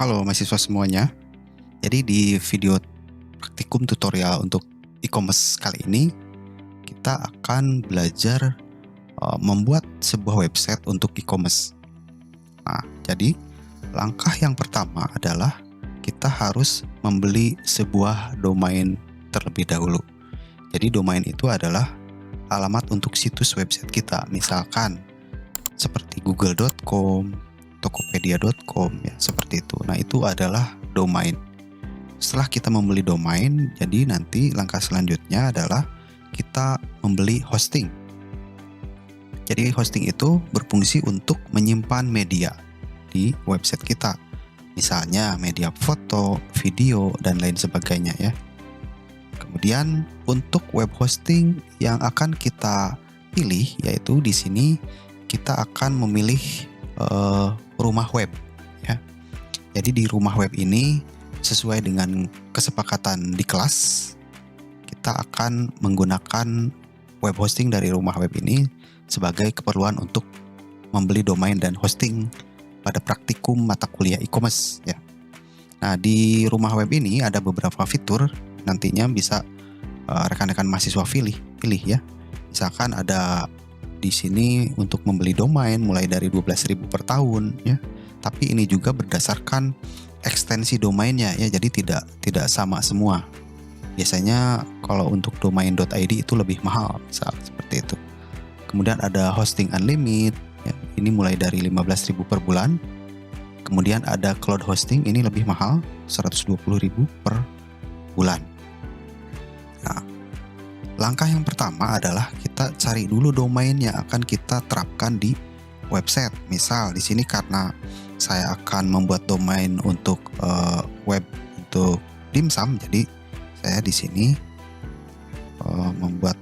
Halo mahasiswa semuanya. Jadi di video praktikum tutorial untuk e-commerce kali ini kita akan belajar membuat sebuah website untuk e-commerce. Nah, jadi langkah yang pertama adalah kita harus membeli sebuah domain terlebih dahulu. Jadi domain itu adalah alamat untuk situs website kita, misalkan seperti google.com, tokopedia.com ya, seperti itu. Nah, itu adalah domain. Setelah kita membeli domain, jadi nanti langkah selanjutnya adalah kita membeli hosting. Jadi hosting itu berfungsi untuk menyimpan media di website kita. Misalnya media foto, video, dan lain sebagainya ya. Kemudian untuk web hosting yang akan kita pilih, yaitu di sini kita akan memilih rumah web ya. Jadi di rumah web ini sesuai dengan kesepakatan di kelas, kita akan menggunakan web hosting dari rumah web ini sebagai keperluan untuk membeli domain dan hosting pada praktikum mata kuliah e-commerce ya. Nah, di rumah web ini ada beberapa fitur, nantinya bisa rekan-rekan mahasiswa pilih ya. Misalkan ada di sini untuk membeli domain mulai dari 12.000 per tahun ya. Tapi ini juga berdasarkan ekstensi domainnya ya, jadi tidak sama semua. Biasanya kalau untuk domain.id itu lebih mahal, seperti itu. Kemudian ada hosting unlimited ya, ini mulai dari 15.000 per bulan. Kemudian ada cloud hosting, ini lebih mahal, 120.000 per bulan. Nah, langkah yang pertama adalah kita cari dulu domain yang akan kita terapkan di website. Misal di sini karena saya akan membuat domain untuk web untuk dimsum, jadi saya di sini membuat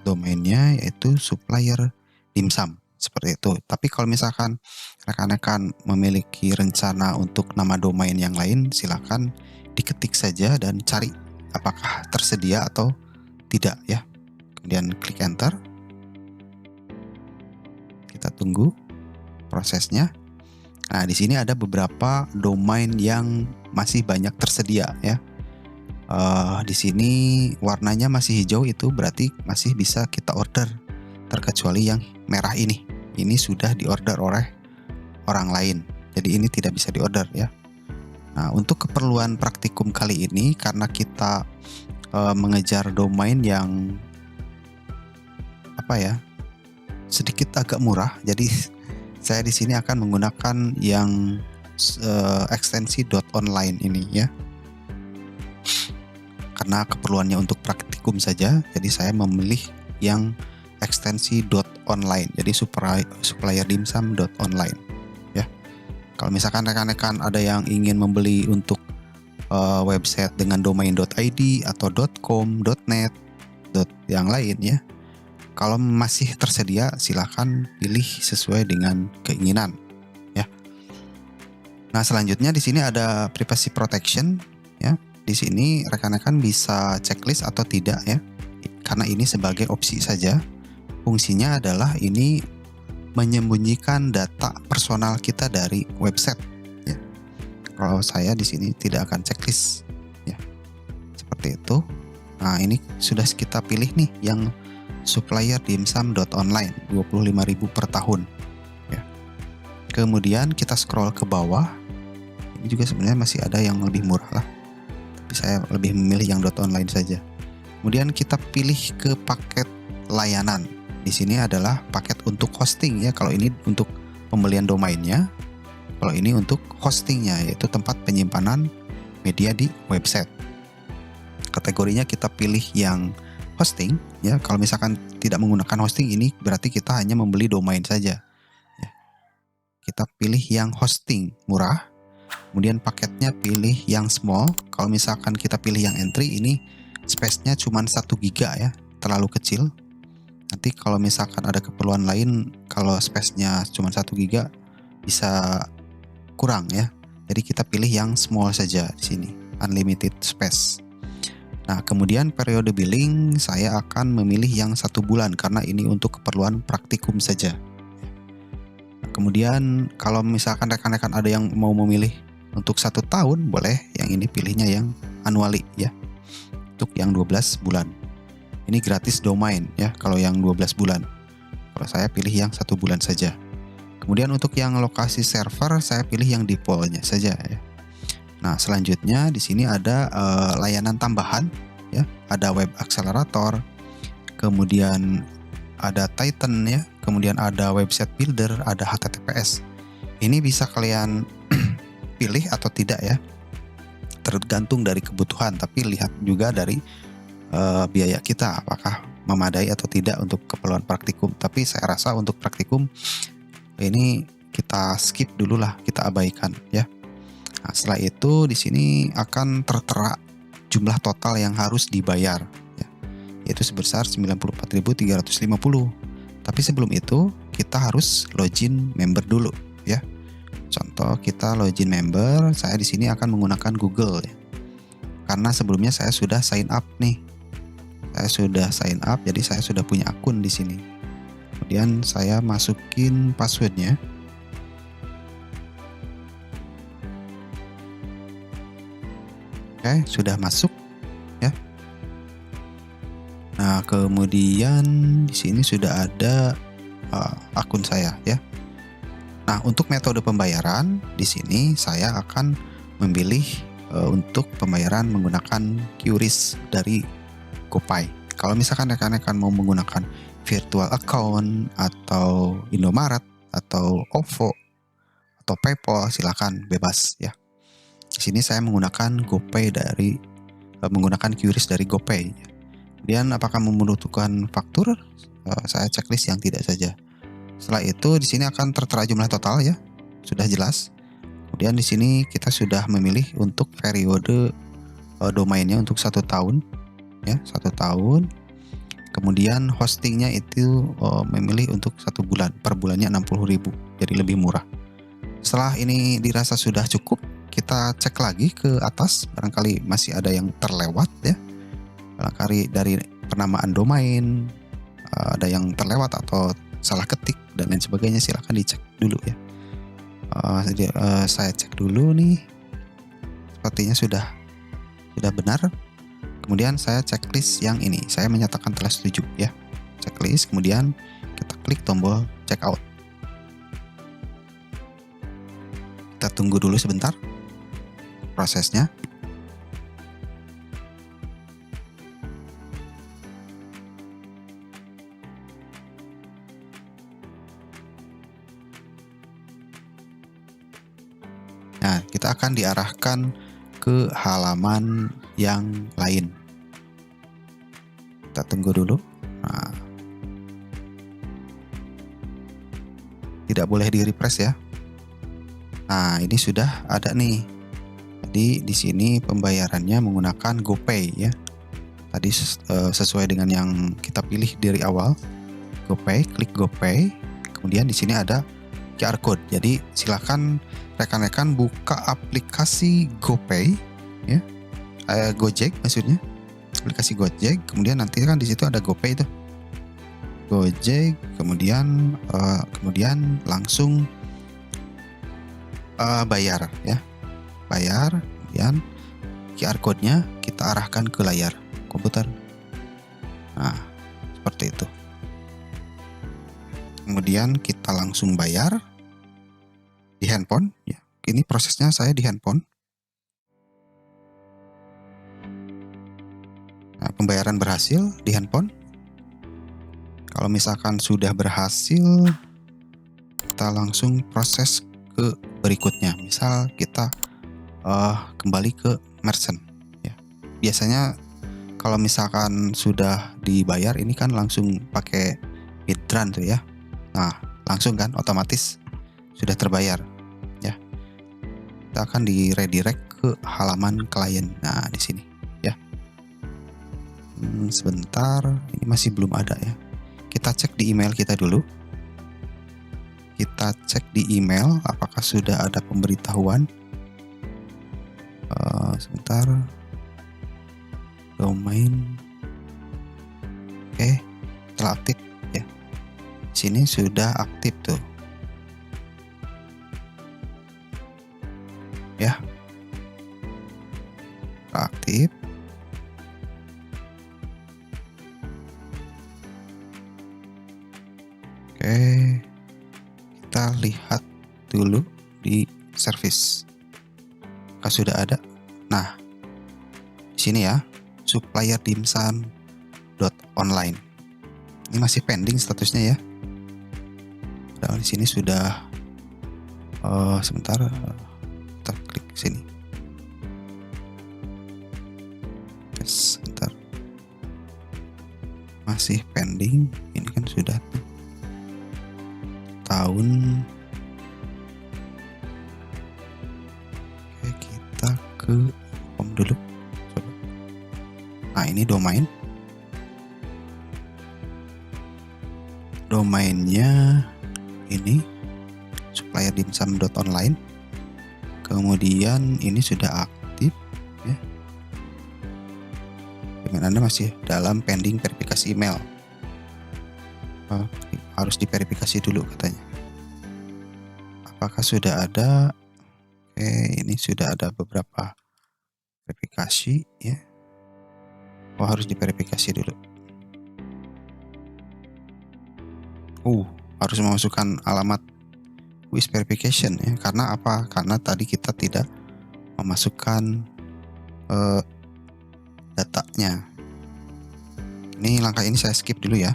domainnya yaitu supplier dimsum seperti itu. Tapi kalau misalkan rekan-rekan memiliki rencana untuk nama domain yang lain, silakan diketik saja dan cari apakah tersedia atau tidak ya. Kemudian klik enter. Kita tunggu prosesnya. Nah, di sini ada beberapa domain yang masih banyak tersedia ya. Di sini warnanya masih hijau, itu berarti masih bisa kita order, terkecuali yang merah ini. Ini sudah diorder oleh orang lain, jadi ini tidak bisa diorder ya. Nah, untuk keperluan praktikum kali ini karena kita mengejar domain yang sedikit agak murah, jadi saya di sini akan menggunakan yang ekstensi .online ini ya. Karena keperluannya untuk praktikum saja, jadi saya memilih yang ekstensi .online, jadi supplier dimsum.online ya. Kalau misalkan rekan-rekan ada yang ingin membeli untuk website dengan domain.id atau .com, .net, yang lain ya, kalau masih tersedia silahkan pilih sesuai dengan keinginan ya. Nah, selanjutnya di sini ada privacy protection ya. Di sini rekan-rekan bisa checklist atau tidak ya, karena ini sebagai opsi saja. Fungsinya adalah ini menyembunyikan data personal kita dari website ya. Kalau saya di sini tidak akan checklist ya, seperti itu. Nah, ini sudah kita pilih nih yang supplier dimsum.online, 25.000 per tahun ya. Kemudian kita scroll ke bawah. Ini juga sebenarnya masih ada yang lebih murah lah, saya lebih memilih yang .online saja. Kemudian kita pilih ke paket layanan. Di sini adalah paket untuk hosting ya. Kalau ini untuk pembelian domainnya, kalau ini untuk hostingnya, yaitu tempat penyimpanan media di website. Kategorinya kita pilih yang hosting ya. Kalau misalkan tidak menggunakan hosting, ini berarti kita hanya membeli domain saja ya. Kita pilih yang hosting murah. Kemudian paketnya pilih yang small. Kalau misalkan kita pilih yang entry, ini space-nya cuma 1 GB ya, terlalu kecil. Nanti kalau misalkan ada keperluan lain, kalau space-nya cuma 1 GB bisa kurang ya. Jadi kita pilih yang small saja di sini, unlimited space. Nah, kemudian periode billing saya akan memilih yang 1 bulan karena ini untuk keperluan praktikum saja. Kemudian kalau misalkan rekan-rekan ada yang mau memilih Untuk 1 tahun boleh, yang ini pilihnya yang annually ya. Untuk yang 12 bulan. Ini gratis domain ya kalau yang 12 bulan. Kalau saya pilih yang 1 bulan saja. Kemudian untuk yang lokasi server saya pilih yang defaultnya saja ya. Nah, selanjutnya di sini ada layanan tambahan ya, ada web accelerator, kemudian ada Titan ya, kemudian ada website builder, ada HTTPS. Ini bisa kalian pilih atau tidak ya, tergantung dari kebutuhan, tapi lihat juga dari biaya kita apakah memadai atau tidak untuk keperluan praktikum. Tapi saya rasa untuk praktikum ini kita skip dulu lah, kita abaikan ya. Nah, setelah itu di sini akan tertera jumlah total yang harus dibayar ya, yaitu sebesar 94.350. Tapi sebelum itu kita harus login member dulu ya. Contoh kita login member, saya di sini akan menggunakan Google ya. Karena sebelumnya saya sudah sign up nih. Saya sudah sign up, jadi saya sudah punya akun di sini. Kemudian saya masukin passwordnya. Oke, sudah masuk ya. Nah, kemudian di sini sudah ada akun saya ya. Nah, untuk metode pembayaran di sini saya akan memilih untuk pembayaran menggunakan QRIS dari GoPay. Kalau misalkan rekan-rekan mau menggunakan virtual account atau Indomaret atau OVO atau PayPal, silakan bebas ya. Di sini saya menggunakan GoPay menggunakan QRIS dari GoPay. Kemudian apakah membutuhkan faktur? Saya checklist yang tidak saja. Setelah itu di sini akan tertera jumlah total ya, sudah jelas. Kemudian di sini kita sudah memilih untuk periode domainnya untuk 1 tahun ya, 1 tahun. Kemudian hostingnya itu memilih untuk 1 bulan, per bulannya 60.000, jadi lebih murah. Setelah ini dirasa sudah cukup, kita cek lagi ke atas, barangkali masih ada yang terlewat ya. Barangkali dari penamaan domain ada yang terlewat atau salah ketik dan lain sebagainya, silahkan dicek dulu ya. Saya cek dulu nih, sepertinya sudah benar. Kemudian saya checklist yang ini, saya menyatakan telah setuju ya. Checklist, kemudian kita klik tombol checkout. Kita tunggu dulu sebentar prosesnya. Nah, kita akan diarahkan ke halaman yang lain. Kita tunggu dulu. Nah, tidak boleh di refresh ya. Nah, ini sudah ada nih. Jadi di sini pembayarannya menggunakan GoPay ya. Tadi sesuai dengan yang kita pilih dari awal. GoPay, klik GoPay. Kemudian di sini ada QR code. Jadi silakan rekan-rekan buka aplikasi GoPay ya. Gojek maksudnya. Aplikasi Gojek, kemudian nanti kan di situ ada GoPay itu. Gojek, kemudian langsung bayar ya. Bayar, kemudian QR code-nya kita arahkan ke layar komputer. Nah, seperti itu. Kemudian kita langsung bayar di handphone ya. Ini prosesnya saya di handphone. Nah, pembayaran berhasil di handphone. Kalau misalkan sudah berhasil, kita langsung proses ke berikutnya. Misal kita kembali ke merchant ya. Biasanya kalau misalkan sudah dibayar ini kan langsung pakai Bidrun tuh ya. Nah, langsung kan otomatis sudah terbayar ya. Kita akan di redirect ke halaman klien. Nah, di sini ya. Sebentar, ini masih belum ada ya. Kita cek di email kita dulu. Kita cek di email apakah sudah ada pemberitahuan. Sebentar. Domain. Oke, telah aktif ya. Sini sudah aktif tuh. Ya. Oke, kita lihat dulu di service. Apakah sudah ada? Nah, di sini ya, supplier dimsum.online. Ini masih pending statusnya ya. Padahal di sini sudah sebentar, kita klik sini. Sebentar. Masih pending. Ini kan sudah tahun. Oke, kita ke home dulu. Coba. Nah, ini domain. Domainnya ini supplier dimsum.online. Kemudian ini sudah aktif ya. Domain Anda masih dalam pending verifikasi email. Harus diverifikasi dulu katanya. Apakah sudah ada? Oke, ini sudah ada beberapa verifikasi ya. Oh, harus diverifikasi dulu. Harus memasukkan alamat with verification ya. Karena apa? Karena tadi kita tidak memasukkan datanya. Ini langkah ini saya skip dulu ya.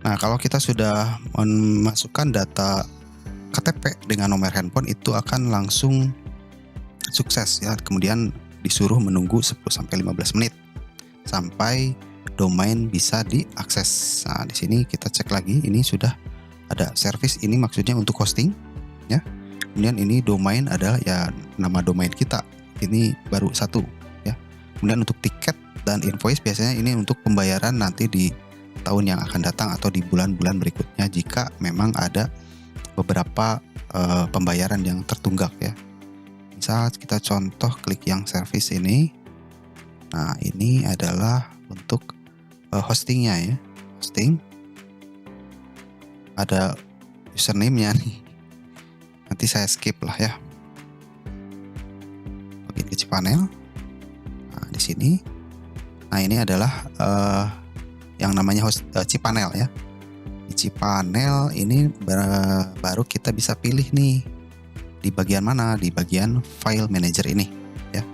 Nah, kalau kita sudah memasukkan data KTP dengan nomor handphone, itu akan langsung sukses ya. Kemudian disuruh menunggu 10-15 menit sampai domain bisa diakses. Nah, di sini kita cek lagi, ini sudah ada service, ini maksudnya untuk hosting ya. Kemudian ini domain adalah ya nama domain kita. Ini baru satu ya. Kemudian untuk tiket dan invoice biasanya ini untuk pembayaran nanti di tahun yang akan datang atau di bulan-bulan berikutnya jika memang ada beberapa pembayaran yang tertunggak ya. Misal kita contoh klik yang service ini. Nah, ini adalah untuk hostingnya ya. Hosting. Ada username-nya nih. Nanti saya skip lah ya. Login ke cPanel. Nah, di sini. Nah, ini adalah yang namanya cPanel ya. Di cPanel ini baru kita bisa pilih nih di bagian mana, di bagian file manager ini ya.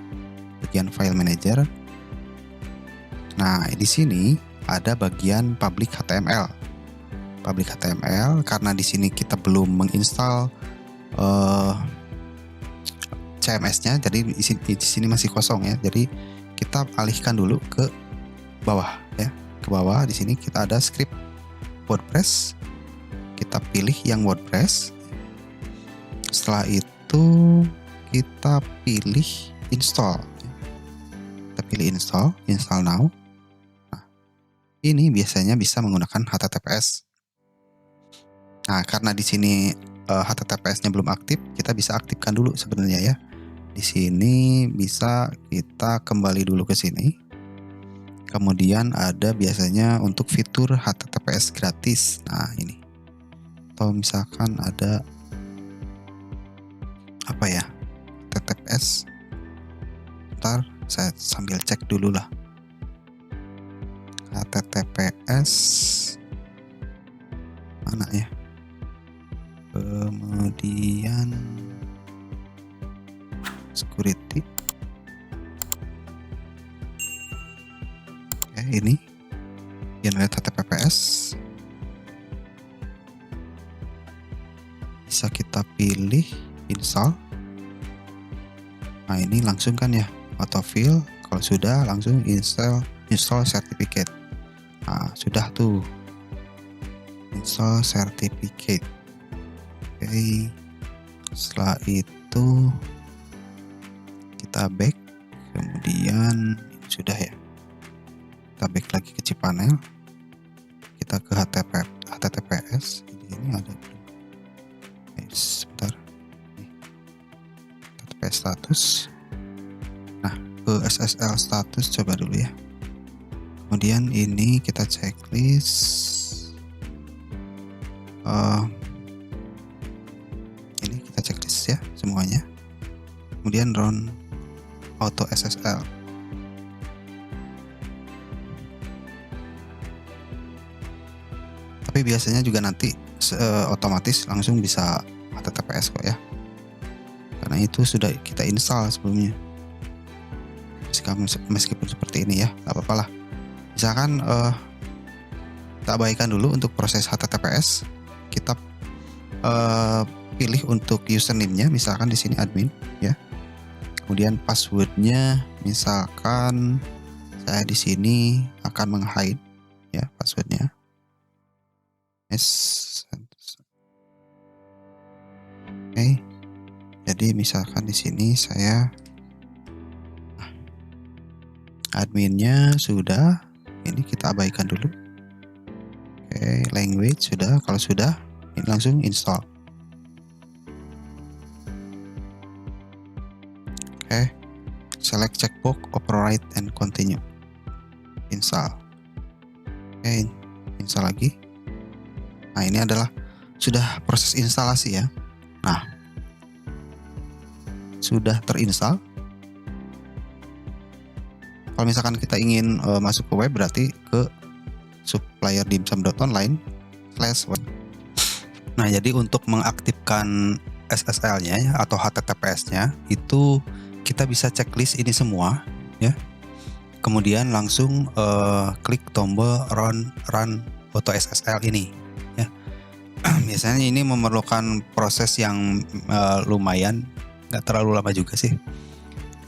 Bagian file manager. Nah, di sini ada bagian public HTML. Public HTML karena di sini kita belum menginstal CMS-nya, jadi di sini masih kosong ya. Jadi kita alihkan dulu ke bawah ya. Ke bawah di sini kita ada script WordPress. Kita pilih yang WordPress. Setelah itu kita pilih install. Kita pilih install now. Nah, ini biasanya bisa menggunakan HTTPS. Nah, karena di sini HTTPS-nya belum aktif, kita bisa aktifkan dulu sebenarnya ya. Di sini bisa kita kembali dulu ke sini. Kemudian ada biasanya untuk fitur HTTPS gratis. Nah, ini. Atau misalkan ada apa ya? HTTPS. Ntar saya sambil cek dulu lah. HTTPS mana ya? Kemudian security. Ini generate HTTPS, bisa kita pilih install. Nah, ini langsung kan ya autofill. Kalau sudah langsung install certificate. Nah, sudah tuh install certificate. Oke, setelah itu kita back, kemudian sudah ya. Kita back lagi ke cPanel, kita ke HTTPS. Ini ada sebentar, HTTPS status. Nah, ke SSL status coba dulu ya. Kemudian ini kita checklist. Ini kita checklist ya semuanya. kemudian run auto SSL. Tapi biasanya juga nanti otomatis langsung bisa HTTPS kok ya, karena itu sudah kita install sebelumnya. Meskipun seperti ini ya, nggak apa-apa lah. Misalkan kita abaikan dulu untuk proses HTTPS. Kita pilih untuk username-nya, misalkan di sini admin ya. Kemudian passwordnya, misalkan saya di sini akan meng-hide ya passwordnya. Oke. Jadi misalkan di sini saya adminnya sudah, ini kita abaikan dulu. Oke, language sudah. Kalau sudah, ini langsung install. Oke, select checkbox, override and continue. Install. Oke, install lagi. Nah, ini adalah sudah proses instalasi ya. Nah, sudah terinstall. Kalau misalkan kita ingin masuk ke web, berarti ke supplierdimsum.online/web. Nah, jadi untuk mengaktifkan SSL-nya atau HTTPS-nya itu kita bisa checklist ini semua ya. Kemudian langsung klik tombol run auto SSL ini ya. Biasanya ini memerlukan proses yang lumayan, nggak terlalu lama juga sih.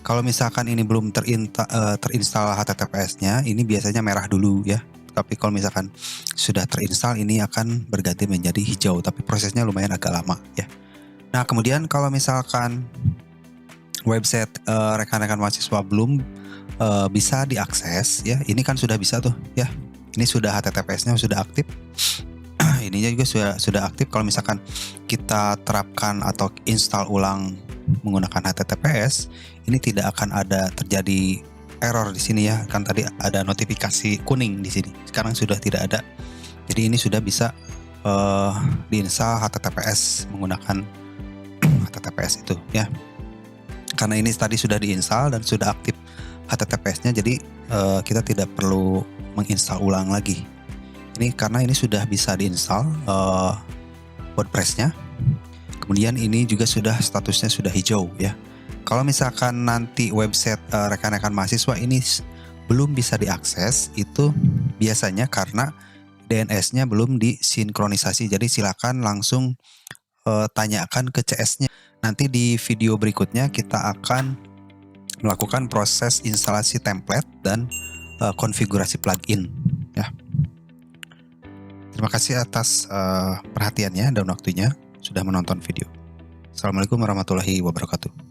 Kalau misalkan ini belum terinstall HTTPS-nya, ini biasanya merah dulu ya. Tapi kalau misalkan sudah terinstall, ini akan berganti menjadi hijau. Tapi prosesnya lumayan agak lama ya. Nah, kemudian kalau misalkan website rekan-rekan mahasiswa belum bisa diakses ya, ini kan sudah bisa tuh ya. Ini sudah HTTPS-nya sudah aktif. Ininya juga sudah aktif. Kalau misalkan kita terapkan atau install ulang menggunakan HTTPS, ini tidak akan ada terjadi error di sini ya. Kan tadi ada notifikasi kuning di sini. Sekarang sudah tidak ada. Jadi ini sudah bisa diinstal HTTPS menggunakan HTTPS itu ya. Karena ini tadi sudah diinstal dan sudah aktif HTTPS-nya, jadi kita tidak perlu menginstal ulang lagi. Ini karena ini sudah bisa diinstal WordPress-nya. Kemudian ini juga sudah statusnya sudah hijau ya. Kalau misalkan nanti website rekan-rekan mahasiswa ini belum bisa diakses, itu biasanya karena DNS-nya belum disinkronisasi. Jadi silakan langsung tanyakan ke CS-nya. Nanti di video berikutnya kita akan melakukan proses instalasi template dan konfigurasi plugin ya. Terima kasih atas perhatiannya dan waktunya sudah menonton video. Assalamualaikum warahmatullahi wabarakatuh.